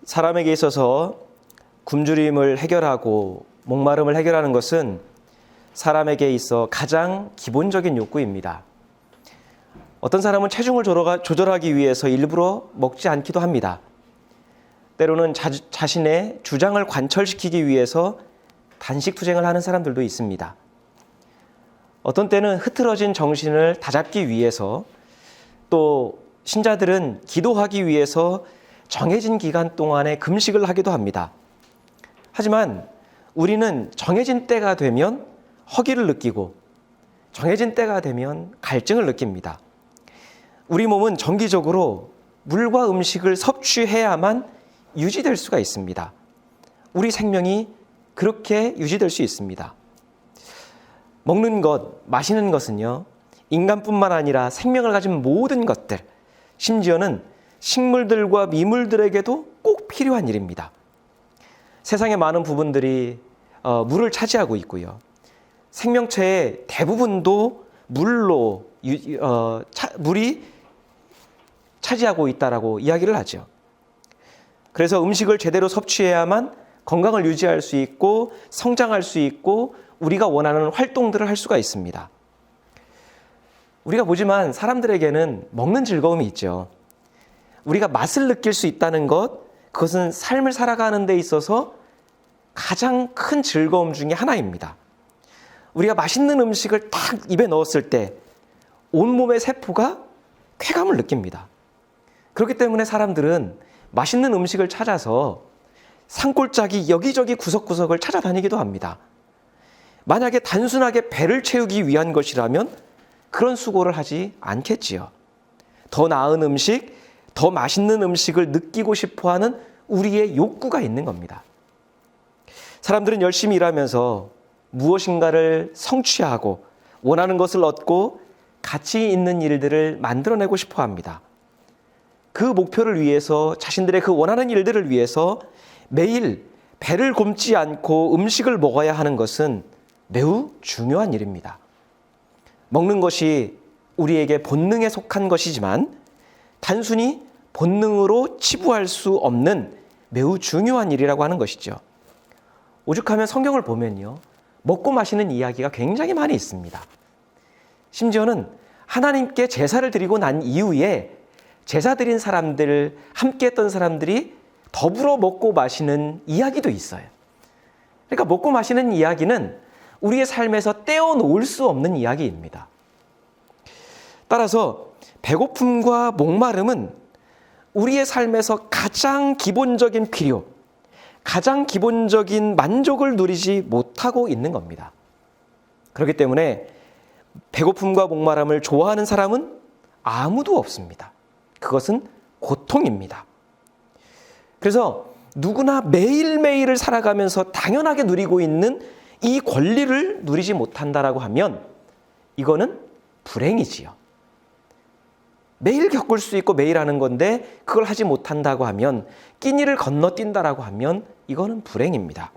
사람에게 있어서 굶주림을 해결하고 목마름을 해결하는 것은 사람에게 있어 가장 기본적인 욕구입니다. 어떤 사람은 체중을 조절하기 위해서 일부러 먹지 않기도 합니다. 때로는 자신의 주장을 관철시키기 위해서 단식 투쟁을 하는 사람들도 있습니다. 어떤 때는 흐트러진 정신을 다잡기 위해서, 또 신자들은 기도하기 위해서 정해진 기간 동안에 금식을 하기도 합니다. 하지만 우리는 정해진 때가 되면 허기를 느끼고 정해진 때가 되면 갈증을 느낍니다. 우리 몸은 정기적으로 물과 음식을 섭취해야만 유지될 수가 있습니다. 우리 생명이 그렇게 유지될 수 있습니다. 먹는 것, 마시는 것은요, 인간뿐만 아니라 생명을 가진 모든 것들, 심지어는 식물들과 미물들에게도 꼭 필요한 일입니다. 세상의 많은 부분들이 물을 차지하고 있고요. 생명체의 대부분도 물이 차지하고 있다라고 이야기를 하죠. 그래서 음식을 제대로 섭취해야만 건강을 유지할 수 있고 성장할 수 있고 우리가 원하는 활동들을 할 수가 있습니다. 우리가 보지만 사람들에게는 먹는 즐거움이 있죠. 우리가 맛을 느낄 수 있다는 것, 그것은 삶을 살아가는 데 있어서 가장 큰 즐거움 중에 하나입니다. 우리가 맛있는 음식을 딱 입에 넣었을 때 온몸의 세포가 쾌감을 느낍니다. 그렇기 때문에 사람들은 맛있는 음식을 찾아서 산골짜기 여기저기 구석구석을 찾아다니기도 합니다. 만약에 단순하게 배를 채우기 위한 것이라면 그런 수고를 하지 않겠지요. 더 나은 음식, 더 맛있는 음식을 느끼고 싶어하는 우리의 욕구가 있는 겁니다. 사람들은 열심히 일하면서 무엇인가를 성취하고 원하는 것을 얻고 가치 있는 일들을 만들어내고 싶어 합니다. 그 목표를 위해서, 자신들의 그 원하는 일들을 위해서 매일 배를 굼지 않고 음식을 먹어야 하는 것은 매우 중요한 일입니다. 먹는 것이 우리에게 본능에 속한 것이지만 단순히 본능으로 치부할 수 없는 매우 중요한 일이라고 하는 것이죠. 오죽하면 성경을 보면요, 먹고 마시는 이야기가 굉장히 많이 있습니다. 심지어는 하나님께 제사를 드리고 난 이후에 제사 드린 사람들, 함께 했던 사람들이 더불어 먹고 마시는 이야기도 있어요. 그러니까 먹고 마시는 이야기는 우리의 삶에서 떼어놓을 수 없는 이야기입니다. 따라서 배고픔과 목마름은 우리의 삶에서 가장 기본적인 필요, 가장 기본적인 만족을 누리지 못하고 있는 겁니다. 그렇기 때문에 배고픔과 목마름을 좋아하는 사람은 아무도 없습니다. 그것은 고통입니다. 그래서 누구나 매일매일을 살아가면서 당연하게 누리고 있는 이 권리를 누리지 못한다라고 하면 이거는 불행이지요. 매일 겪을 수 있고 매일 하는 건데 그걸 하지 못한다고 하면, 끼니를 건너뛴다라고 하면 이거는 불행입니다.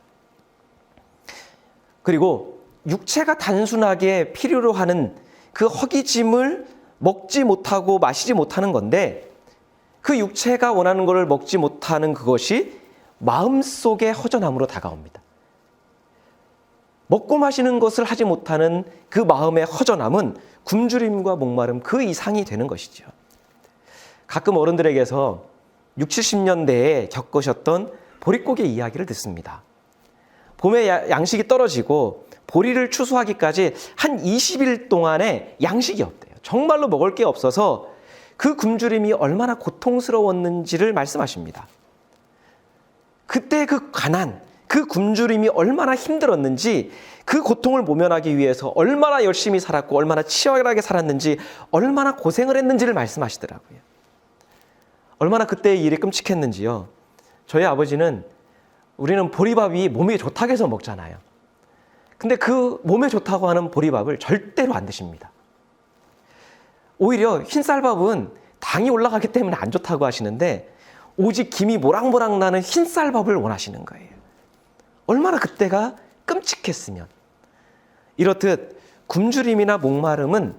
그리고 육체가 단순하게 필요로 하는 그 허기짐을 먹지 못하고 마시지 못하는 건데, 그 육체가 원하는 것을 먹지 못하는 그것이 마음속의 허전함으로 다가옵니다. 먹고 마시는 것을 하지 못하는 그 마음의 허전함은 굶주림과 목마름 그 이상이 되는 것이죠. 가끔 어른들에게서 60, 70년대에 겪으셨던 보릿고개 이야기를 듣습니다. 봄에 양식이 떨어지고 보리를 추수하기까지 한 20일 동안에 양식이 없대요. 정말로 먹을 게 없어서 그 굶주림이 얼마나 고통스러웠는지를 말씀하십니다. 그때 그 가난, 그 굶주림이 얼마나 힘들었는지, 그 고통을 모면하기 위해서 얼마나 열심히 살았고 얼마나 치열하게 살았는지, 얼마나 고생을 했는지를 말씀하시더라고요. 얼마나 그때의 일이 끔찍했는지요. 저희 아버지는, 우리는 보리밥이 몸에 좋다고 해서 먹잖아요. 근데 그 몸에 좋다고 하는 보리밥을 절대로 안 드십니다. 오히려 흰쌀밥은 당이 올라가기 때문에 안 좋다고 하시는데 오직 김이 모락모락 나는 흰쌀밥을 원하시는 거예요. 얼마나 그때가 끔찍했으면. 이렇듯 굶주림이나 목마름은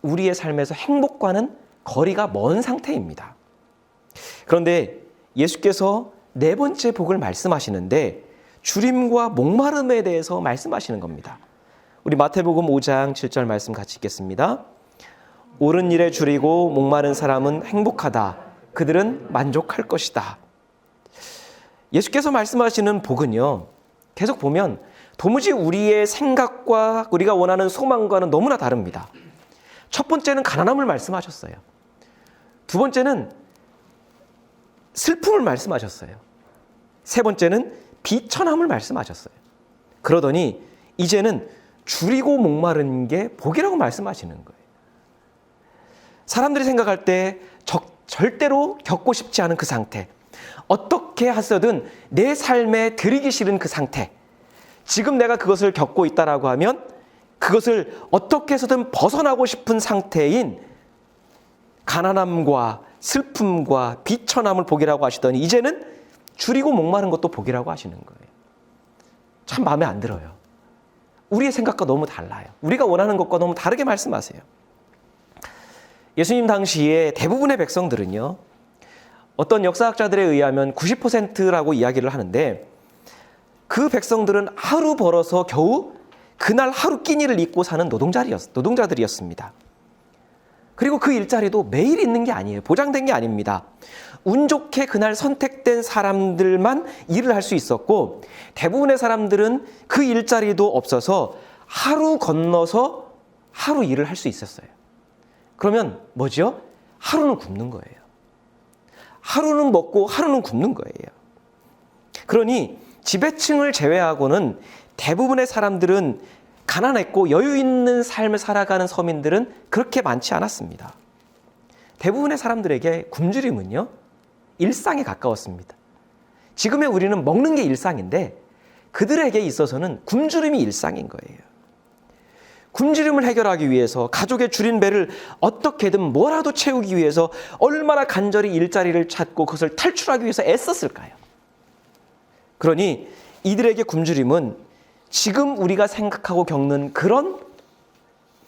우리의 삶에서 행복과는 거리가 먼 상태입니다. 그런데 예수께서 네 번째 복을 말씀하시는데 주림과 목마름에 대해서 말씀하시는 겁니다. 우리 마태복음 5장 7절 말씀 같이 읽겠습니다. 옳은 일에 줄이고 목마른 사람은 행복하다. 그들은 만족할 것이다. 예수께서 말씀하시는 복은요, 계속 보면 도무지 우리의 생각과 우리가 원하는 소망과는 너무나 다릅니다. 첫 번째는 가난함을 말씀하셨어요. 두 번째는 슬픔을 말씀하셨어요. 세 번째는 비천함을 말씀하셨어요. 그러더니 이제는 줄이고 목마른 게 복이라고 말씀하시는 거예요. 사람들이 생각할 때 절대로 겪고 싶지 않은 그 상태, 어떻게 하서든 내 삶에 들이기 싫은 그 상태, 지금 내가 그것을 겪고 있다라고 하면 그것을 어떻게 해서든 벗어나고 싶은 상태인 가난함과 슬픔과 비천함을 복이라고 하시더니 이제는 줄이고 목마른 것도 복이라고 하시는 거예요. 참 마음에 안 들어요. 우리의 생각과 너무 달라요. 우리가 원하는 것과 너무 다르게 말씀하세요. 예수님 당시에 대부분의 백성들은요, 어떤 역사학자들에 의하면 90%라고 이야기를 하는데 그 백성들은 하루 벌어서 겨우 그날 하루 끼니를 입고 사는 노동자들이었습니다. 그리고 그 일자리도 매일 있는 게 아니에요. 보장된 게 아닙니다. 운 좋게 그날 선택된 사람들만 일을 할 수 있었고 대부분의 사람들은 그 일자리도 없어서 하루 건너서 하루 일을 할 수 있었어요. 그러면 뭐죠? 하루는 굶는 거예요. 하루는 먹고 하루는 굶는 거예요. 그러니 지배층을 제외하고는 대부분의 사람들은 가난했고 여유 있는 삶을 살아가는 서민들은 그렇게 많지 않았습니다. 대부분의 사람들에게 굶주림은요, 일상에 가까웠습니다. 지금의 우리는 먹는 게 일상인데 그들에게 있어서는 굶주림이 일상인 거예요. 굶주림을 해결하기 위해서 가족의 줄인 배를 어떻게든 뭐라도 채우기 위해서 얼마나 간절히 일자리를 찾고 그것을 탈출하기 위해서 애썼을까요? 그러니 이들에게 굶주림은 지금 우리가 생각하고 겪는 그런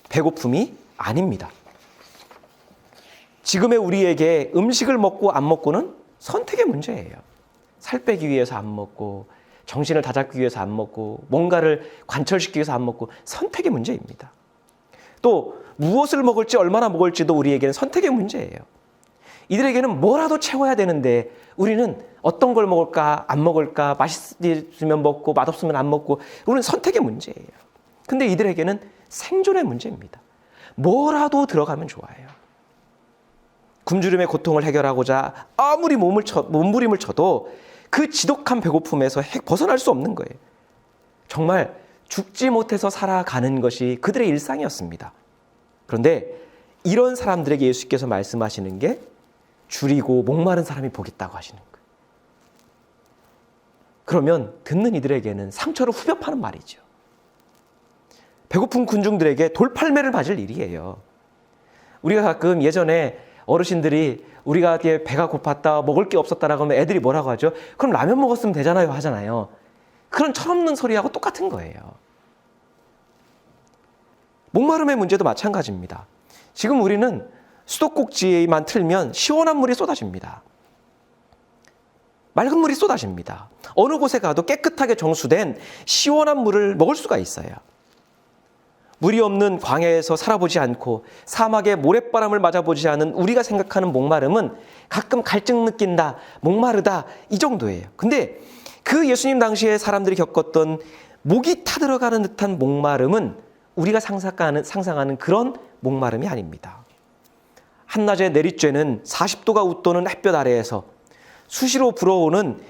배고픔이 아닙니다. 지금의 우리에게 음식을 먹고 안 먹고는 선택의 문제예요. 살 빼기 위해서 안 먹고 정신을 다잡기 위해서 안 먹고 뭔가를 관철시키기 위해서 안 먹고 선택의 문제입니다. 또 무엇을 먹을지 얼마나 먹을지도 우리에게는 선택의 문제예요. 이들에게는 뭐라도 채워야 되는데 우리는 어떤 걸 먹을까 안 먹을까, 맛있으면 먹고 맛없으면 안 먹고, 우리는 선택의 문제예요. 근데 이들에게는 생존의 문제입니다. 뭐라도 들어가면 좋아요. 굶주림의 고통을 해결하고자 아무리 몸부림을 쳐도 그 지독한 배고픔에서 벗어날 수 없는 거예요. 정말 죽지 못해서 살아가는 것이 그들의 일상이었습니다. 그런데 이런 사람들에게 예수께서 말씀하시는 게 줄이고 목마른 사람이 복 있다고 하시는 거예요. 그러면 듣는 이들에게는 상처를 후벼 파는 말이죠. 배고픈 군중들에게 돌팔매를 맞을 일이에요. 우리가 가끔 예전에 어르신들이 우리가 배가 고팠다, 먹을 게 없었다라고 하면 애들이 뭐라고 하죠? 그럼 라면 먹었으면 되잖아요 하잖아요. 그런 철없는 소리하고 똑같은 거예요. 목마름의 문제도 마찬가지입니다. 지금 우리는 수도꼭지만 틀면 시원한 물이 쏟아집니다. 맑은 물이 쏟아집니다. 어느 곳에 가도 깨끗하게 정수된 시원한 물을 먹을 수가 있어요. 물이 없는 광야에서 살아보지 않고 사막의 모래바람을 맞아보지 않은 우리가 생각하는 목마름은 가끔 갈증 느낀다, 목마르다, 이 정도예요. 근데 그 예수님 당시에 사람들이 겪었던 목이 타들어가는 듯한 목마름은 우리가 상상하는 그런 목마름이 아닙니다. 한낮에 내리쬐는 40도가 웃도는 햇볕 아래에서 수시로 불어오는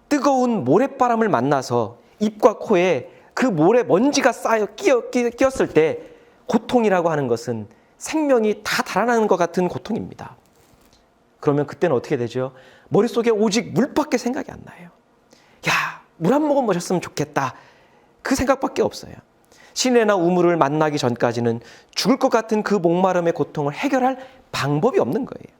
뜨거운 모래바람을 만나서 입과 코에 그 모래 먼지가 쌓여 끼었을 때 고통이라고 하는 것은 생명이 다 달아나는 것 같은 고통입니다. 그러면 그때는 어떻게 되죠? 머릿속에 오직 물밖에 생각이 안 나요. 야, 물 한 모금 마셨으면 좋겠다. 그 생각밖에 없어요. 시내나 우물을 만나기 전까지는 죽을 것 같은 그 목마름의 고통을 해결할 방법이 없는 거예요.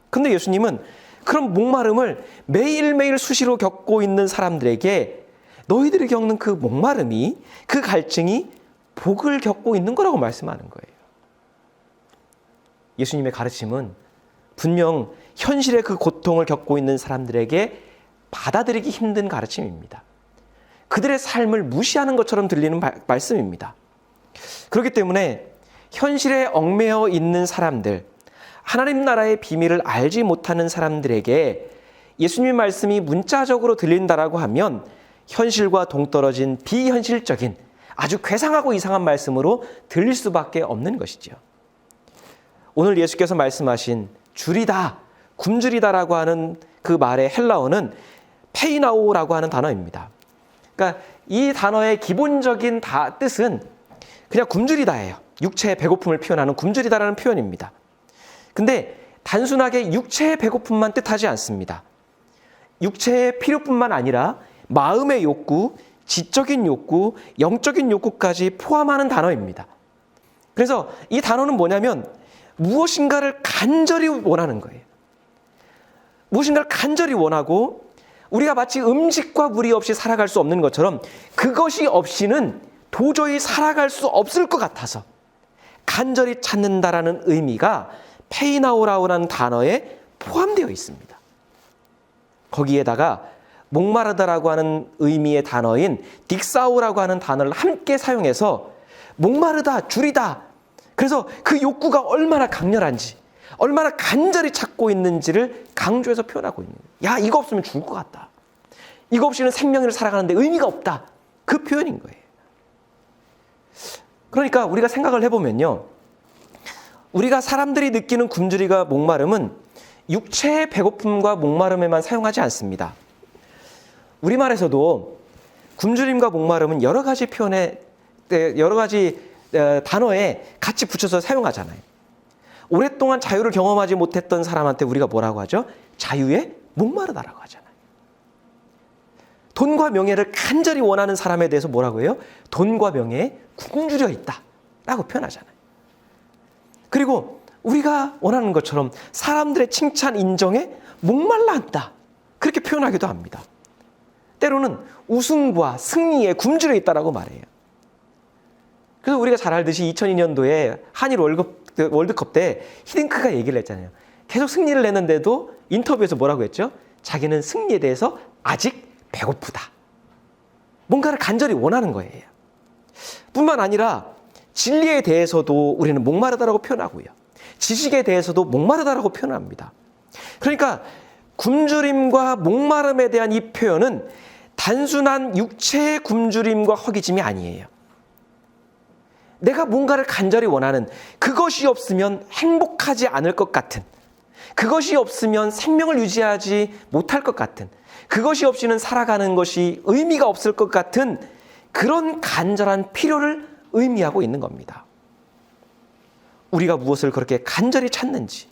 근데 예수님은 그런 목마름을 매일매일 수시로 겪고 있는 사람들에게 너희들이 겪는 그 목마름이, 그 갈증이 복을 겪고 있는 거라고 말씀하는 거예요. 예수님의 가르침은 분명 현실의 그 고통을 겪고 있는 사람들에게 받아들이기 힘든 가르침입니다. 그들의 삶을 무시하는 것처럼 들리는 말씀입니다. 그렇기 때문에 현실에 얽매여 있는 사람들, 하나님 나라의 비밀을 알지 못하는 사람들에게 예수님 말씀이 문자적으로 들린다라고 하면 현실과 동떨어진 비현실적인 아주 괴상하고 이상한 말씀으로 들릴 수밖에 없는 것이죠. 오늘 예수께서 말씀하신 줄이다, 굶주리다라고 하는 그 말의 헬라어는 페이나오라고 하는 단어입니다. 그러니까 이 단어의 기본적인 뜻은 그냥 굶주리다예요. 육체의 배고픔을 표현하는 굶주리다라는 표현입니다. 근데 단순하게 육체의 배고픔만 뜻하지 않습니다. 육체의 필요뿐만 아니라 마음의 욕구, 지적인 욕구, 영적인 욕구까지 포함하는 단어입니다. 그래서 이 단어는 뭐냐면 무엇인가를 간절히 원하는 거예요. 무엇인가를 간절히 원하고 우리가 마치 음식과 물이 없이 살아갈 수 없는 것처럼 그것이 없이는 도저히 살아갈 수 없을 것 같아서 간절히 찾는다라는 의미가 페이나오라는 단어에 포함되어 있습니다. 거기에다가 목마르다라고 하는 의미의 단어인 딕사오라고 하는 단어를 함께 사용해서 목마르다, 줄이다. 그래서 그 욕구가 얼마나 강렬한지, 얼마나 간절히 찾고 있는지를 강조해서 표현하고 있는 거예요. 야, 이거 없으면 죽을 것 같다. 이거 없이는 생명을 살아가는데 의미가 없다. 그 표현인 거예요. 그러니까 우리가 생각을 해보면요. 우리가 사람들이 느끼는 굶주리가 목마름은 육체의 배고픔과 목마름에만 사용하지 않습니다. 우리말에서도 굶주림과 목마름은 여러 가지 단어에 같이 붙여서 사용하잖아요. 오랫동안 자유를 경험하지 못했던 사람한테 우리가 뭐라고 하죠? 자유에 목마르다라고 하잖아요. 돈과 명예를 간절히 원하는 사람에 대해서 뭐라고 해요? 돈과 명예에 굶주려 있다라고 표현하잖아요. 그리고 우리가 원하는 것처럼 사람들의 칭찬, 인정에 목말라 한다. 그렇게 표현하기도 합니다. 때로는 우승과 승리에 굶주려 있다라고 말해요. 그래서 우리가 잘 알듯이 2002년도에 한일 월드컵 때 히딩크가 얘기를 했잖아요. 계속 승리를 했는데도 인터뷰에서 뭐라고 했죠? 자기는 승리에 대해서 아직 배고프다. 뭔가를 간절히 원하는 거예요. 뿐만 아니라 진리에 대해서도 우리는 목마르다라고 표현하고요. 지식에 대해서도 목마르다라고 표현합니다. 그러니까 굶주림과 목마름에 대한 이 표현은 단순한 육체의 굶주림과 허기짐이 아니에요. 내가 뭔가를 간절히 원하는, 그것이 없으면 행복하지 않을 것 같은, 그것이 없으면 생명을 유지하지 못할 것 같은, 그것이 없이는 살아가는 것이 의미가 없을 것 같은 그런 간절한 필요를 의미하고 있는 겁니다. 우리가 무엇을 그렇게 간절히 찾는지,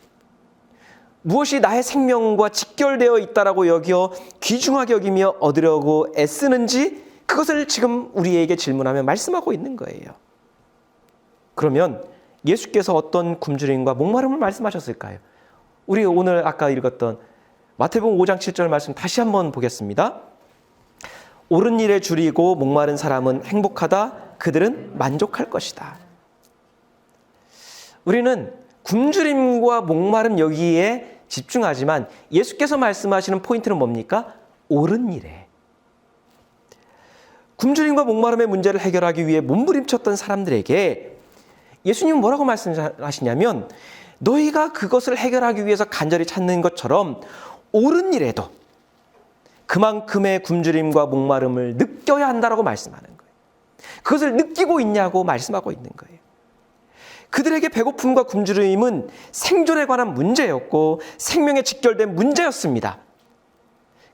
무엇이 나의 생명과 직결되어 있다라고 여겨 귀중하게 여기며 얻으려고 애쓰는지, 그것을 지금 우리에게 질문하며 말씀하고 있는 거예요. 그러면 예수께서 어떤 굶주림과 목마름을 말씀하셨을까요? 우리 오늘 아까 읽었던 마태복음 5장 7절 말씀 다시 한번 보겠습니다. 옳은 일에 줄이고 목마른 사람은 행복하다. 그들은 만족할 것이다. 우리는 굶주림과 목마름 여기에 집중하지만 예수께서 말씀하시는 포인트는 뭡니까? 옳은 일에. 굶주림과 목마름의 문제를 해결하기 위해 몸부림쳤던 사람들에게 예수님은 뭐라고 말씀하시냐면 너희가 그것을 해결하기 위해서 간절히 찾는 것처럼 옳은 일에도 그만큼의 굶주림과 목마름을 느껴야 한다라고 말씀하는 거예요. 그것을 느끼고 있냐고 말씀하고 있는 거예요. 그들에게 배고픔과 굶주림은 생존에 관한 문제였고 생명에 직결된 문제였습니다.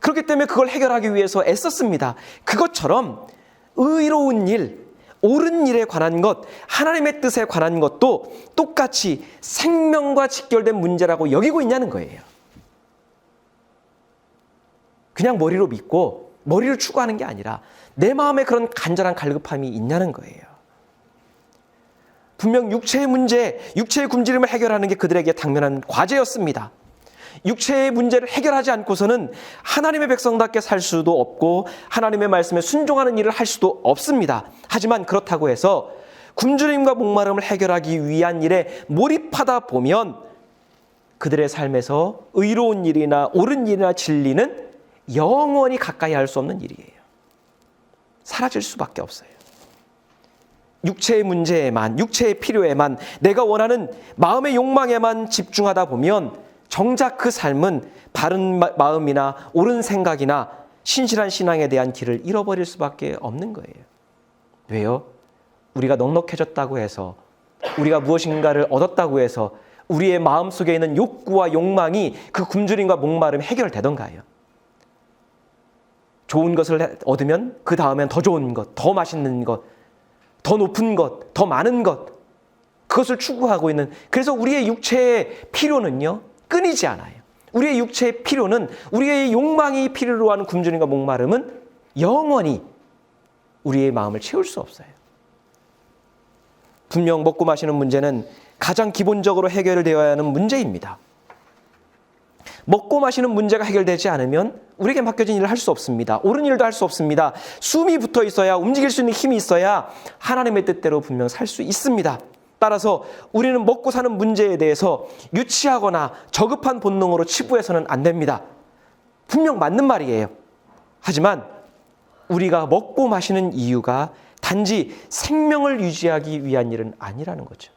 그렇기 때문에 그걸 해결하기 위해서 애썼습니다. 그것처럼 의로운 일, 옳은 일에 관한 것, 하나님의 뜻에 관한 것도 똑같이 생명과 직결된 문제라고 여기고 있냐는 거예요. 그냥 머리로 믿고 머리를 추구하는 게 아니라 내 마음에 그런 간절한 갈급함이 있냐는 거예요. 분명 육체의 문제, 육체의 굶주림을 해결하는 게 그들에게 당면한 과제였습니다. 육체의 문제를 해결하지 않고서는 하나님의 백성답게 살 수도 없고 하나님의 말씀에 순종하는 일을 할 수도 없습니다. 하지만 그렇다고 해서 굶주림과 목마름을 해결하기 위한 일에 몰입하다 보면 그들의 삶에서 의로운 일이나 옳은 일이나 진리는 영원히 가까이 할 수 없는 일이에요. 사라질 수밖에 없어요. 육체의 문제에만, 육체의 필요에만, 내가 원하는 마음의 욕망에만 집중하다 보면 정작 그 삶은 바른 마음이나 옳은 생각이나 신실한 신앙에 대한 길을 잃어버릴 수밖에 없는 거예요. 왜요? 우리가 넉넉해졌다고 해서, 우리가 무엇인가를 얻었다고 해서 우리의 마음속에 있는 욕구와 욕망이 그 굶주림과 목마름이 해결되던가요? 좋은 것을 얻으면 그 다음엔 더 좋은 것, 더 맛있는 것, 더 높은 것, 더 많은 것, 그것을 추구하고 있는, 그래서 우리의 육체의 필요는요 끊이지 않아요. 우리의 육체의 필요는, 우리의 욕망이 필요로 하는 굶주림과 목마름은 영원히 우리의 마음을 채울 수 없어요. 분명 먹고 마시는 문제는 가장 기본적으로 해결되어야 하는 문제입니다. 먹고 마시는 문제가 해결되지 않으면 우리에게 맡겨진 일을 할 수 없습니다. 옳은 일도 할 수 없습니다. 숨이 붙어 있어야, 움직일 수 있는 힘이 있어야 하나님의 뜻대로 분명 살 수 있습니다. 따라서 우리는 먹고 사는 문제에 대해서 유치하거나 저급한 본능으로 치부해서는 안 됩니다. 분명 맞는 말이에요. 하지만 우리가 먹고 마시는 이유가 단지 생명을 유지하기 위한 일은 아니라는 거죠.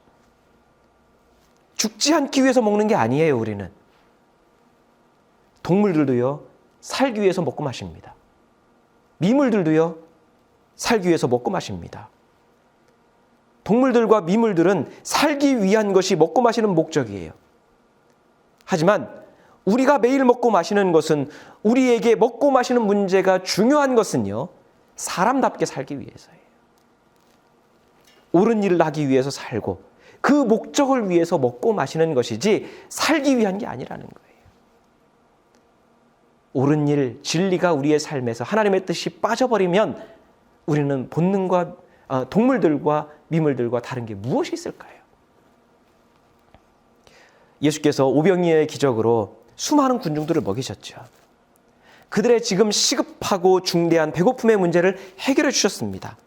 죽지 않기 위해서 먹는 게 아니에요, 우리는. 동물들도요, 살기 위해서 먹고 마십니다. 미물들도요, 살기 위해서 먹고 마십니다. 동물들과 미물들은 살기 위한 것이 먹고 마시는 목적이에요. 하지만 우리가 매일 먹고 마시는 것은, 우리에게 먹고 마시는 문제가 중요한 것은요, 사람답게 살기 위해서예요. 옳은 일을 하기 위해서 살고 그 목적을 위해서 먹고 마시는 것이지 살기 위한 게 아니라는 거예요. 옳은 일, 진리가 우리의 삶에서 하나님의 뜻이 빠져버리면 우리는 본능과 동물들과 미물들과 다른 게 무엇이 있을까요? 예수께서 오병이어의 기적으로 수많은 군중들을 먹이셨죠. 그들의 지금 시급하고 중대한 배고픔의 문제를 해결해 주셨습니다.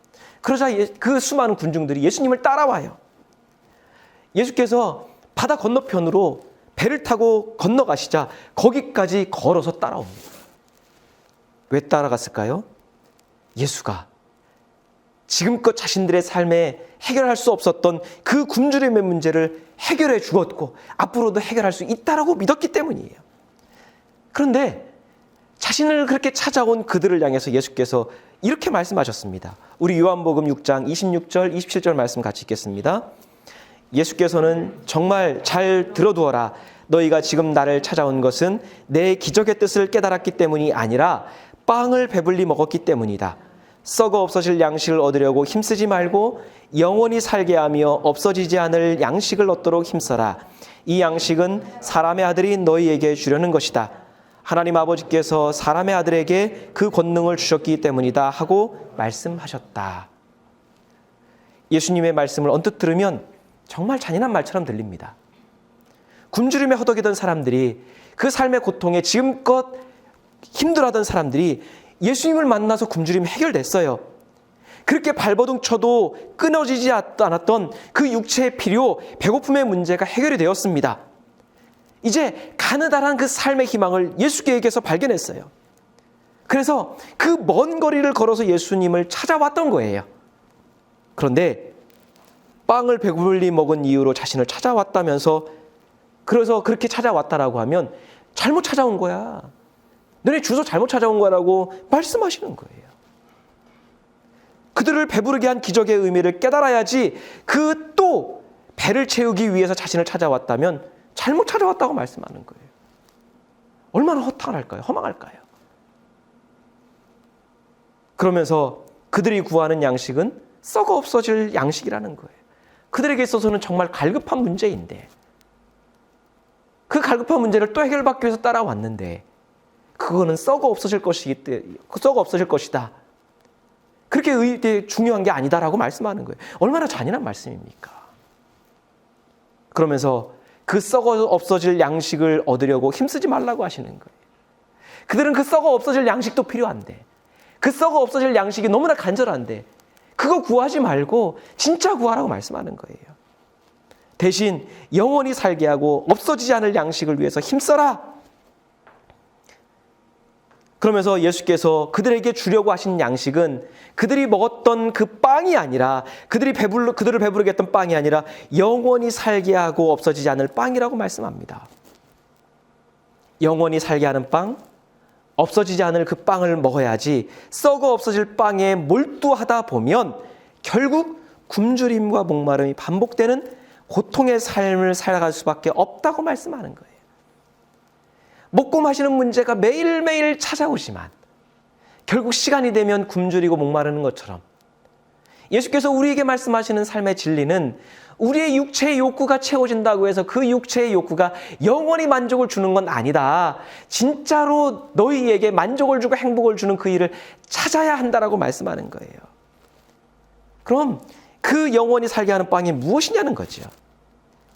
그러자 그 수많은 군중들이 예수님을 따라와요. 예수께서 바다 건너편으로 배를 타고 건너가시자 거기까지 걸어서 따라옵니다. 왜 따라갔을까요? 예수가 지금껏 자신들의 삶에 해결할 수 없었던 그 굶주림의 문제를 해결해 주었고 앞으로도 해결할 수 있다라고 믿었기 때문이에요. 그런데 자신을 그렇게 찾아온 그들을 향해서 예수께서 이렇게 말씀하셨습니다. 우리 요한복음 6장 26절, 27절 말씀 같이 읽겠습니다. 예수께서는 정말 잘 들어두어라. 너희가 지금 나를 찾아온 것은 내 기적의 뜻을 깨달았기 때문이 아니라 빵을 배불리 먹었기 때문이다. 썩어 없어질 양식을 얻으려고 힘쓰지 말고 영원히 살게 하며 없어지지 않을 양식을 얻도록 힘써라. 이 양식은 사람의 아들이 너희에게 주려는 것이다. 하나님 아버지께서 사람의 아들에게 그 권능을 주셨기 때문이다 하고 말씀하셨다. 예수님의 말씀을 언뜻 들으면 정말 잔인한 말처럼 들립니다. 굶주림에 허덕이던 사람들이, 그 삶의 고통에 지금껏 힘들어하던 사람들이 예수님을 만나서 굶주림이 해결됐어요. 그렇게 발버둥 쳐도 끊어지지 않았던 그 육체의 필요, 배고픔의 문제가 해결이 되었습니다. 이제 가느다란 그 삶의 희망을 예수께서 발견했어요. 그래서 그 먼 거리를 걸어서 예수님을 찾아왔던 거예요. 그런데 빵을 배불리 먹은 이유로 자신을 찾아왔다면서, 그래서 그렇게 찾아왔다라고 하면 잘못 찾아온 거야. 너네 주소 잘못 찾아온 거라고 말씀하시는 거예요. 그들을 배부르게 한 기적의 의미를 깨달아야지, 그 또 배를 채우기 위해서 자신을 찾아왔다면 잘못 찾아왔다고 말씀하는 거예요. 얼마나 허탈할까요? 허망할까요? 그러면서 그들이 구하는 양식은 썩어 없어질 양식이라는 거예요. 그들에게 있어서는 정말 갈급한 문제인데, 그 갈급한 문제를 또 해결받기 위해서 따라왔는데 그거는 썩어 없어질 것이다. 그렇게 중요한 게 아니다라고 말씀하는 거예요. 얼마나 잔인한 말씀입니까? 그러면서 그 썩어 없어질 양식을 얻으려고 힘쓰지 말라고 하시는 거예요. 그들은 그 썩어 없어질 양식도 필요한데, 그 썩어 없어질 양식이 너무나 간절한데 그거 구하지 말고 진짜 구하라고 말씀하는 거예요. 대신 영원히 살게 하고 없어지지 않을 양식을 위해서 힘써라. 그러면서 예수께서 그들에게 주려고 하신 양식은 그들이 먹었던 그 빵이 아니라, 그들을 배부르게 했던 빵이 아니라 영원히 살게 하고 없어지지 않을 빵이라고 말씀합니다. 영원히 살게 하는 빵, 없어지지 않을 그 빵을 먹어야지 썩어 없어질 빵에 몰두하다 보면 결국 굶주림과 목마름이 반복되는 고통의 삶을 살아갈 수밖에 없다고 말씀하는 거예요. 먹고 마시는 문제가 매일매일 찾아오지만 결국 시간이 되면 굶주리고 목마르는 것처럼 예수께서 우리에게 말씀하시는 삶의 진리는 우리의 육체의 욕구가 채워진다고 해서 그 육체의 욕구가 영원히 만족을 주는 건 아니다. 진짜로 너희에게 만족을 주고 행복을 주는 그 일을 찾아야 한다라고 말씀하는 거예요. 그럼 그 영원히 살게 하는 빵이 무엇이냐는 거죠.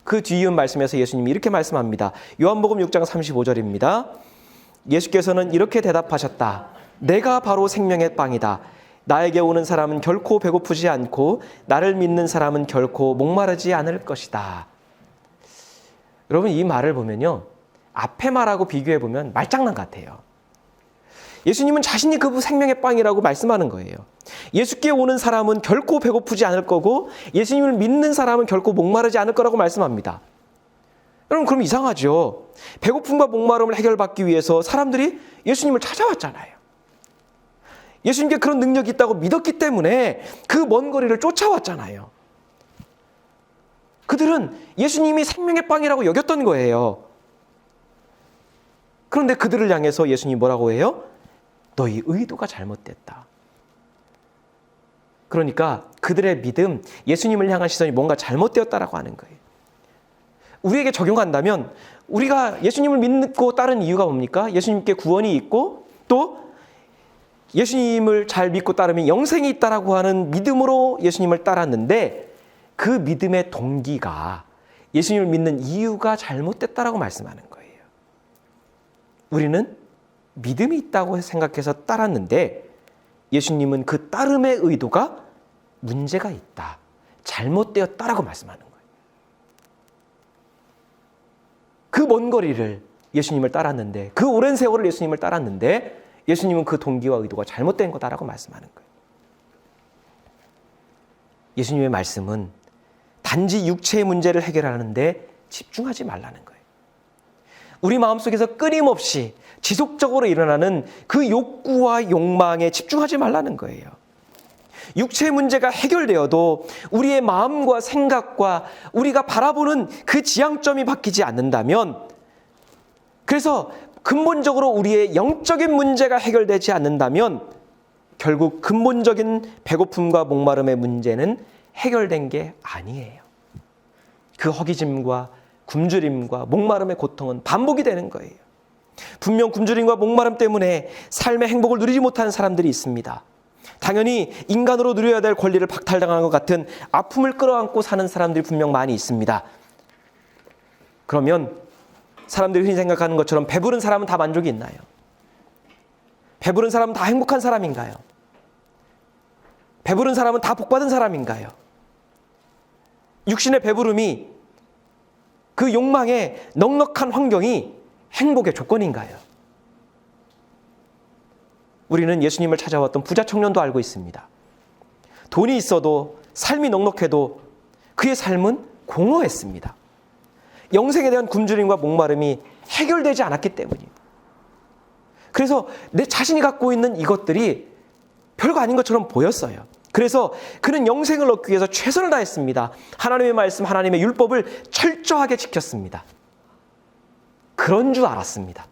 그 뒤이은 말씀에서 예수님이 이렇게 말씀합니다. 요한복음 6장 35절입니다. 예수께서는 이렇게 대답하셨다. 내가 바로 생명의 빵이다. 나에게 오는 사람은 결코 배고프지 않고 나를 믿는 사람은 결코 목마르지 않을 것이다. 여러분, 이 말을 보면요, 앞에 말하고 비교해 보면 말장난 같아요. 예수님은 자신이 그 생명의 빵이라고 말씀하는 거예요. 예수께 오는 사람은 결코 배고프지 않을 거고 예수님을 믿는 사람은 결코 목마르지 않을 거라고 말씀합니다. 여러분, 그럼 이상하죠. 배고픔과 목마름을 해결받기 위해서 사람들이 예수님을 찾아왔잖아요. 예수님께 그런 능력이 있다고 믿었기 때문에 그 먼 거리를 쫓아왔잖아요. 그들은 예수님이 생명의 빵이라고 여겼던 거예요. 그런데 그들을 향해서 예수님이 뭐라고 해요? 너희 의도가 잘못됐다. 그러니까 그들의 믿음, 예수님을 향한 시선이 뭔가 잘못되었다라고 하는 거예요. 우리에게 적용한다면 우리가 예수님을 믿고 따른 이유가 뭡니까? 예수님께 구원이 있고 또 예수님을 잘 믿고 따르면 영생이 있다라고 하는 믿음으로 예수님을 따랐는데 그 믿음의 동기가 예수님을 믿는 이유가 잘못됐다라고 말씀하는 거예요. 우리는 믿음이 있다고 생각해서 따랐는데 예수님은 그 따름의 의도가 문제가 있다, 잘못되었다라고 말씀하는 거예요. 그 먼 거리를 예수님을 따랐는데, 그 오랜 세월을 예수님을 따랐는데 예수님은 그 동기와 의도가 잘못된 거다라고 말씀하는 거예요. 예수님의 말씀은 단지 육체의 문제를 해결하는데 집중하지 말라는 거예요. 우리 마음속에서 끊임없이 지속적으로 일어나는 그 욕구와 욕망에 집중하지 말라는 거예요. 육체의 문제가 해결되어도 우리의 마음과 생각과 우리가 바라보는 그 지향점이 바뀌지 않는다면, 그래서 근본적으로 우리의 영적인 문제가 해결되지 않는다면 결국 근본적인 배고픔과 목마름의 문제는 해결된 게 아니에요. 그 허기짐과 굶주림과 목마름의 고통은 반복이 되는 거예요. 분명 굶주림과 목마름 때문에 삶의 행복을 누리지 못하는 사람들이 있습니다. 당연히 인간으로 누려야 될 권리를 박탈당하는 것 같은 아픔을 끌어안고 사는 사람들이 분명 많이 있습니다. 그러면 사람들이 흔히 생각하는 것처럼 배부른 사람은 다 만족이 있나요? 배부른 사람은 다 행복한 사람인가요? 배부른 사람은 다 복받은 사람인가요? 육신의 배부름이, 그 욕망의 넉넉한 환경이 행복의 조건인가요? 우리는 예수님을 찾아왔던 부자 청년도 알고 있습니다. 돈이 있어도, 삶이 넉넉해도 그의 삶은 공허했습니다. 영생에 대한 굶주림과 목마름이 해결되지 않았기 때문입니다. 그래서 내 자신이 갖고 있는 이것들이 별거 아닌 것처럼 보였어요. 그래서 그는 영생을 얻기 위해서 최선을 다했습니다. 하나님의 말씀, 하나님의 율법을 철저하게 지켰습니다. 그런 줄 알았습니다.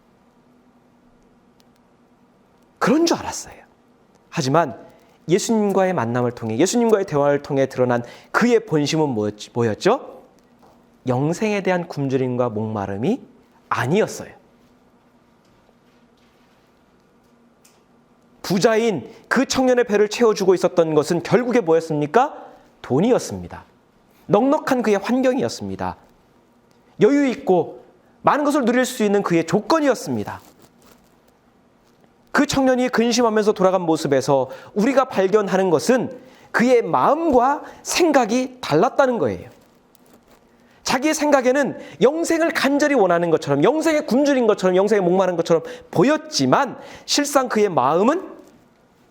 그런 줄 알았어요. 하지만 예수님과의 만남을 통해, 예수님과의 대화를 통해 드러난 그의 본심은 뭐였죠? 영생에 대한 굶주림과 목마름이 아니었어요. 부자인 그 청년의 배를 채워주고 있었던 것은 결국에 뭐였습니까? 돈이었습니다. 넉넉한 그의 환경이었습니다. 여유 있고 많은 것을 누릴 수 있는 그의 조건이었습니다. 그 청년이 근심하면서 돌아간 모습에서 우리가 발견하는 것은 그의 마음과 생각이 달랐다는 거예요. 자기의 생각에는 영생을 간절히 원하는 것처럼, 영생에 굶주린 것처럼, 영생에 목마른 것처럼 보였지만 실상 그의 마음은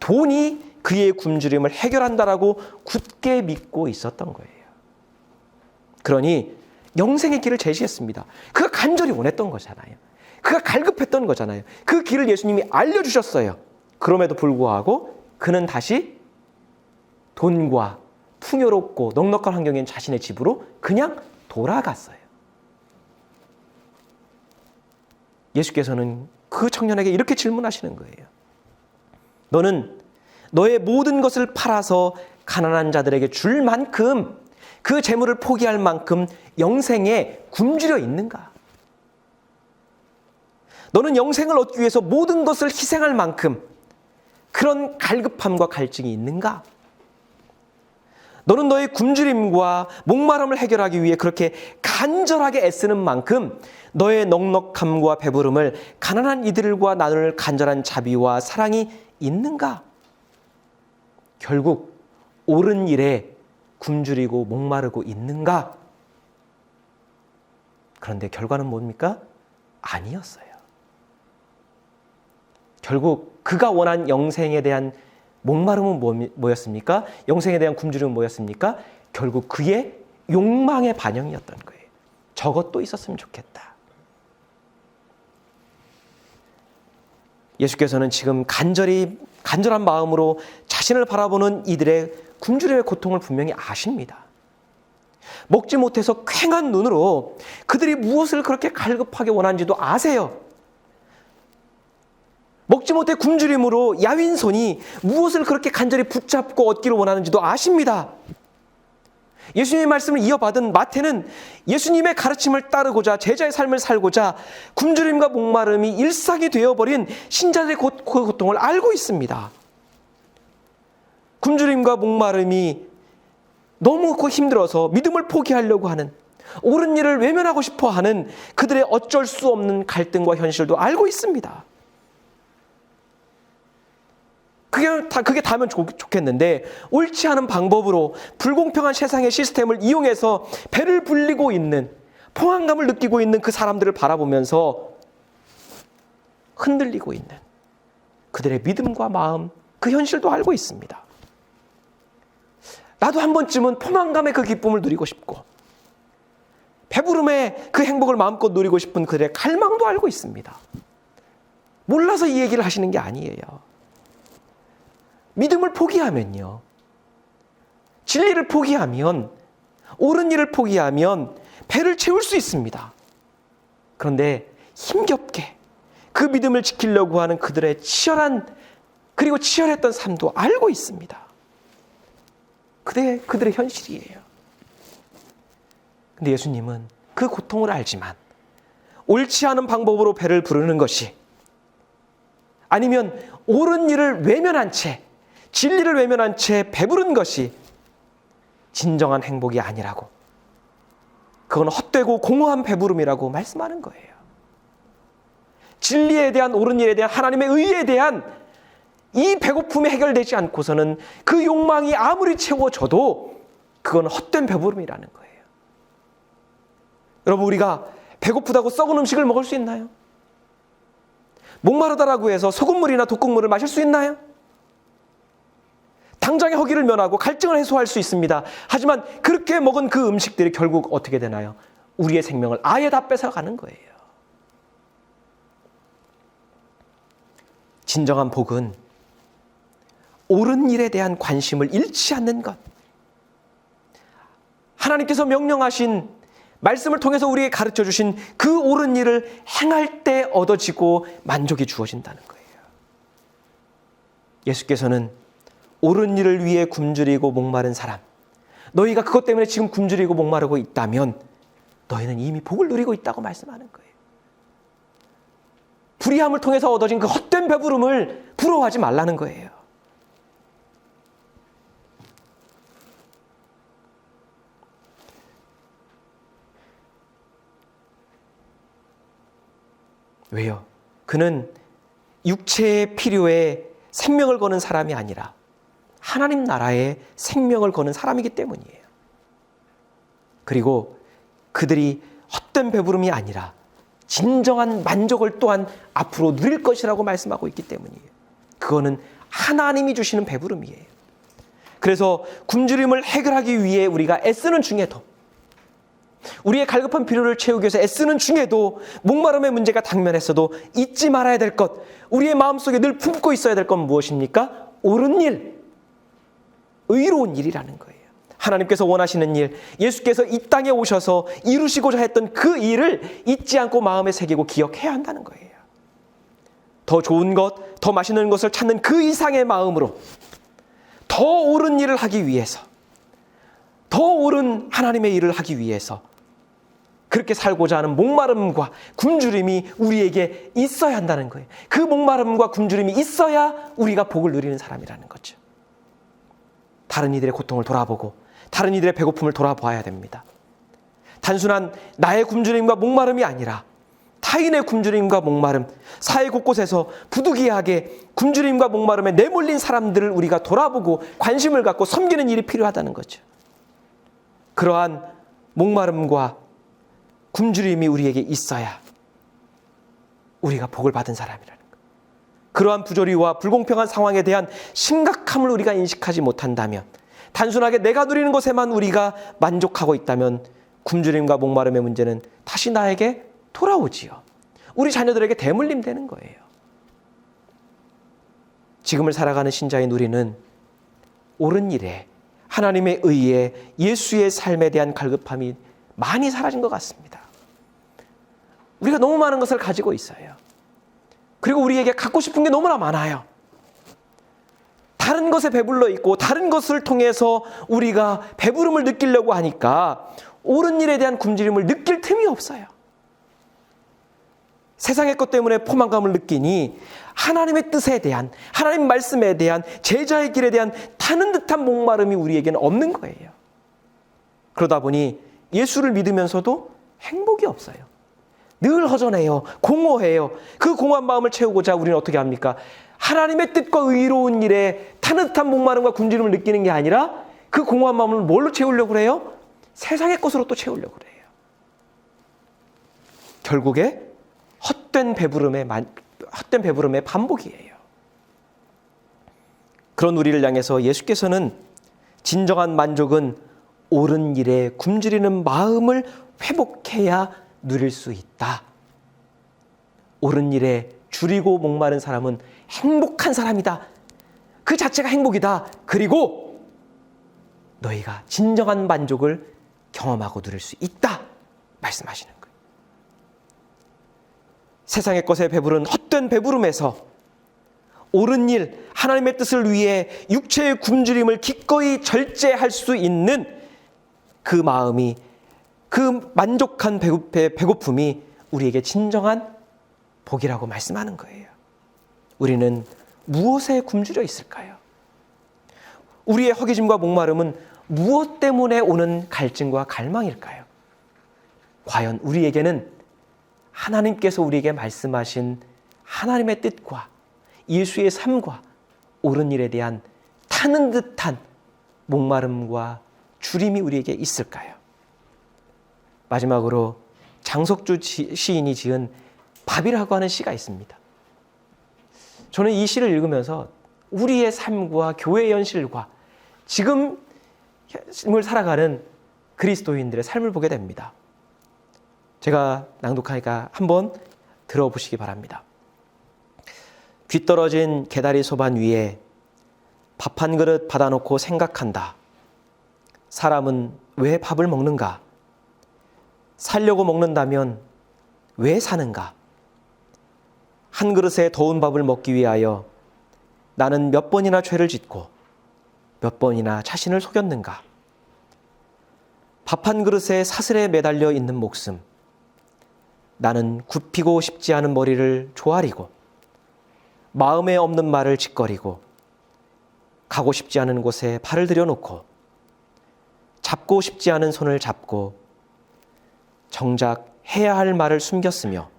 돈이 그의 굶주림을 해결한다라고 굳게 믿고 있었던 거예요. 그러니 영생의 길을 제시했습니다. 그가 간절히 원했던 거잖아요. 그가 갈급했던 거잖아요. 그 길을 예수님이 알려주셨어요. 그럼에도 불구하고 그는 다시 돈과 풍요롭고 넉넉한 환경인 자신의 집으로 그냥 돌아갔어요. 예수께서는 그 청년에게 이렇게 질문하시는 거예요. 너는 너의 모든 것을 팔아서 가난한 자들에게 줄 만큼, 그 재물을 포기할 만큼 영생에 굶주려 있는가? 너는 영생을 얻기 위해서 모든 것을 희생할 만큼 그런 갈급함과 갈증이 있는가? 너는 너의 굶주림과 목마름을 해결하기 위해 그렇게 간절하게 애쓰는 만큼 너의 넉넉함과 배부름을 가난한 이들과 나눌 간절한 자비와 사랑이 있는가? 결국 옳은 일에 굶주리고 목마르고 있는가? 그런데 결과는 뭡니까? 아니었어요. 결국 그가 원한 영생에 대한 목마름은 뭐였습니까? 영생에 대한 굶주림은 뭐였습니까? 결국 그의 욕망의 반영이었던 거예요. 저것도 있었으면 좋겠다. 예수께서는 지금 간절한 마음으로 자신을 바라보는 이들의 굶주림의 고통을 분명히 아십니다. 먹지 못해서 퀭한 눈으로 그들이 무엇을 그렇게 갈급하게 원하는지도 아세요. 먹지 못해 굶주림으로 야윈 손이 무엇을 그렇게 간절히 붙잡고 얻기를 원하는지도 아십니다. 예수님의 말씀을 이어받은 마태는 예수님의 가르침을 따르고자 제자의 삶을 살고자 굶주림과 목마름이 일상이 되어버린 신자들의 고통을 알고 있습니다. 굶주림과 목마름이 너무 힘들어서 믿음을 포기하려고 하는, 옳은 일을 외면하고 싶어하는 그들의 어쩔 수 없는 갈등과 현실도 알고 있습니다. 그게 다면 좋겠는데 옳지 않은 방법으로 불공평한 세상의 시스템을 이용해서 배를 불리고 있는, 포만감을 느끼고 있는 그 사람들을 바라보면서 흔들리고 있는 그들의 믿음과 마음, 그 현실도 알고 있습니다. 나도 한 번쯤은 포만감의 그 기쁨을 누리고 싶고 배부름의 그 행복을 마음껏 누리고 싶은 그들의 갈망도 알고 있습니다. 몰라서 이 얘기를 하시는 게 아니에요. 믿음을 포기하면요, 진리를 포기하면, 옳은 일을 포기하면 배를 채울 수 있습니다. 그런데 힘겹게 그 믿음을 지키려고 하는 그들의 치열했던 삶도 알고 있습니다. 그들의 현실이에요. 근데 예수님은 그 고통을 알지만 옳지 않은 방법으로 배를 부르는 것이, 아니면 옳은 일을 외면한 채, 진리를 외면한 채 배부른 것이 진정한 행복이 아니라고, 그건 헛되고 공허한 배부름이라고 말씀하는 거예요. 진리에 대한, 옳은 일에 대한, 하나님의 의에 대한 이 배고픔이 해결되지 않고서는 그 욕망이 아무리 채워져도 그건 헛된 배부름이라는 거예요. 여러분, 우리가 배고프다고 썩은 음식을 먹을 수 있나요? 목마르다라고 해서 소금물이나 독극물을 마실 수 있나요? 당장의 허기를 면하고 갈증을 해소할 수 있습니다. 하지만 그렇게 먹은 그 음식들이 결국 어떻게 되나요? 우리의 생명을 아예 다 뺏어가는 거예요. 진정한 복은 옳은 일에 대한 관심을 잃지 않는 것. 하나님께서 명령하신 말씀을 통해서 우리에게 가르쳐 주신 그 옳은 일을 행할 때 얻어지고 만족이 주어진다는 거예요. 예수께서는 옳은 일을 위해 굶주리고 목마른 사람, 너희가 그것 때문에 지금 굶주리고 목마르고 있다면 너희는 이미 복을 누리고 있다고 말씀하는 거예요. 불의함을 통해서 얻어진 그 헛된 배부름을 부러워하지 말라는 거예요. 왜요? 그는 육체의 필요에 생명을 거는 사람이 아니라 하나님 나라에 생명을 거는 사람이기 때문이에요. 그리고 그들이 헛된 배부름이 아니라 진정한 만족을 또한 앞으로 누릴 것이라고 말씀하고 있기 때문이에요. 그거는 하나님이 주시는 배부름이에요. 그래서 굶주림을 해결하기 위해 우리가 애쓰는 중에도, 우리의 갈급한 필요를 채우기 위해서 애쓰는 중에도, 목마름의 문제가 당면했어도 잊지 말아야 될 것, 우리의 마음속에 늘 품고 있어야 될 건 무엇입니까? 옳은 일, 의로운 일이라는 거예요. 하나님께서 원하시는 일, 예수께서 이 땅에 오셔서 이루시고자 했던 그 일을 잊지 않고 마음에 새기고 기억해야 한다는 거예요. 더 좋은 것, 더 맛있는 것을 찾는 그 이상의 마음으로 더 옳은 일을 하기 위해서, 더 옳은 하나님의 일을 하기 위해서 그렇게 살고자 하는 목마름과 굶주림이 우리에게 있어야 한다는 거예요. 그 목마름과 굶주림이 있어야 우리가 복을 누리는 사람이라는 거죠. 다른 이들의 고통을 돌아보고 다른 이들의 배고픔을 돌아보아야 됩니다. 단순한 나의 굶주림과 목마름이 아니라 타인의 굶주림과 목마름, 사회 곳곳에서 부득이하게 굶주림과 목마름에 내몰린 사람들을 우리가 돌아보고 관심을 갖고 섬기는 일이 필요하다는 거죠. 그러한 목마름과 굶주림이 우리에게 있어야 우리가 복을 받은 사람이라는 거예요. 그러한 부조리와 불공평한 상황에 대한 심각함을 우리가 인식하지 못한다면, 단순하게 내가 누리는 것에만 우리가 만족하고 있다면 굶주림과 목마름의 문제는 다시 나에게 돌아오지요. 우리 자녀들에게 대물림되는 거예요. 지금을 살아가는 신자인 우리는 옳은 일에, 하나님의 의에, 예수의 삶에 대한 갈급함이 많이 사라진 것 같습니다. 우리가 너무 많은 것을 가지고 있어요. 그리고 우리에게 갖고 싶은 게 너무나 많아요. 다른 것에 배불러 있고 다른 것을 통해서 우리가 배부름을 느끼려고 하니까 옳은 일에 대한 굶주림을 느낄 틈이 없어요. 세상의 것 때문에 포만감을 느끼니 하나님의 뜻에 대한, 하나님 말씀에 대한, 제자의 길에 대한 타는 듯한 목마름이 우리에게는 없는 거예요. 그러다 보니 예수를 믿으면서도 행복이 없어요. 늘 허전해요. 공허해요. 그 공허한 마음을 채우고자 우리는 어떻게 합니까? 하나님의 뜻과 의로운 일에 타는 듯한 목마름과 굶주림을 느끼는 게 아니라 그 공허한 마음을 뭘로 채우려고 그래요? 세상의 것으로 또 채우려고 그래요. 결국에 헛된 배부름의 반복이에요. 그런 우리를 향해서 예수께서는 진정한 만족은 옳은 일에 굶주리는 마음을 회복해야 누릴 수 있다. 옳은 일에 줄이고 목마른 사람은 행복한 사람이다. 그 자체가 행복이다. 그리고 너희가 진정한 만족을 경험하고 누릴 수 있다. 말씀하시는 거예요. 세상의 것에 배부른 헛된 배부름에서 옳은 일, 하나님의 뜻을 위해 육체의 굶주림을 기꺼이 절제할 수 있는 그 마음이, 그 만족한 배고픔이 우리에게 진정한 복이라고 말씀하는 거예요. 우리는 무엇에 굶주려 있을까요? 우리의 허기짐과 목마름은 무엇 때문에 오는 갈증과 갈망일까요? 과연 우리에게는 하나님께서 우리에게 말씀하신 하나님의 뜻과 예수의 삶과 옳은 일에 대한 타는 듯한 목마름과 주림이 우리에게 있을까요? 마지막으로 장석주 시인이 지은 밥이라고 하는 시가 있습니다. 저는 이 시를 읽으면서 우리의 삶과 교회의 현실과 지금을 살아가는 그리스도인들의 삶을 보게 됩니다. 제가 낭독하니까 한번 들어보시기 바랍니다. 귀떨어진 개다리 소반 위에 밥 한 그릇 받아놓고 생각한다. 사람은 왜 밥을 먹는가? 살려고 먹는다면 왜 사는가? 한 그릇의 더운 밥을 먹기 위하여 나는 몇 번이나 죄를 짓고 몇 번이나 자신을 속였는가? 밥 한 그릇에 사슬에 매달려 있는 목숨, 나는 굽히고 싶지 않은 머리를 조아리고 마음에 없는 말을 짓거리고 가고 싶지 않은 곳에 발을 들여놓고 잡고 싶지 않은 손을 잡고 정작 해야 할 말을 숨겼으며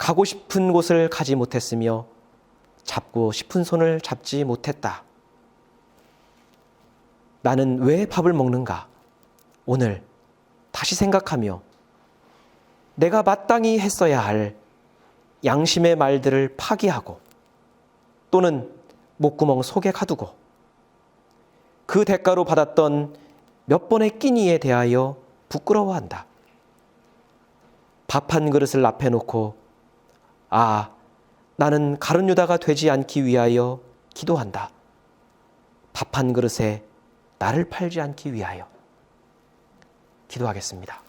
가고 싶은 곳을 가지 못했으며 잡고 싶은 손을 잡지 못했다. 나는 왜 밥을 먹는가? 오늘 다시 생각하며 내가 마땅히 했어야 할 양심의 말들을 파기하고 또는 목구멍 속에 가두고 그 대가로 받았던 몇 번의 끼니에 대하여 부끄러워한다. 밥 한 그릇을 앞에 놓고 나는 가룟 유다가 되지 않기 위하여 기도한다. 밥 한 그릇에 나를 팔지 않기 위하여 기도하겠습니다.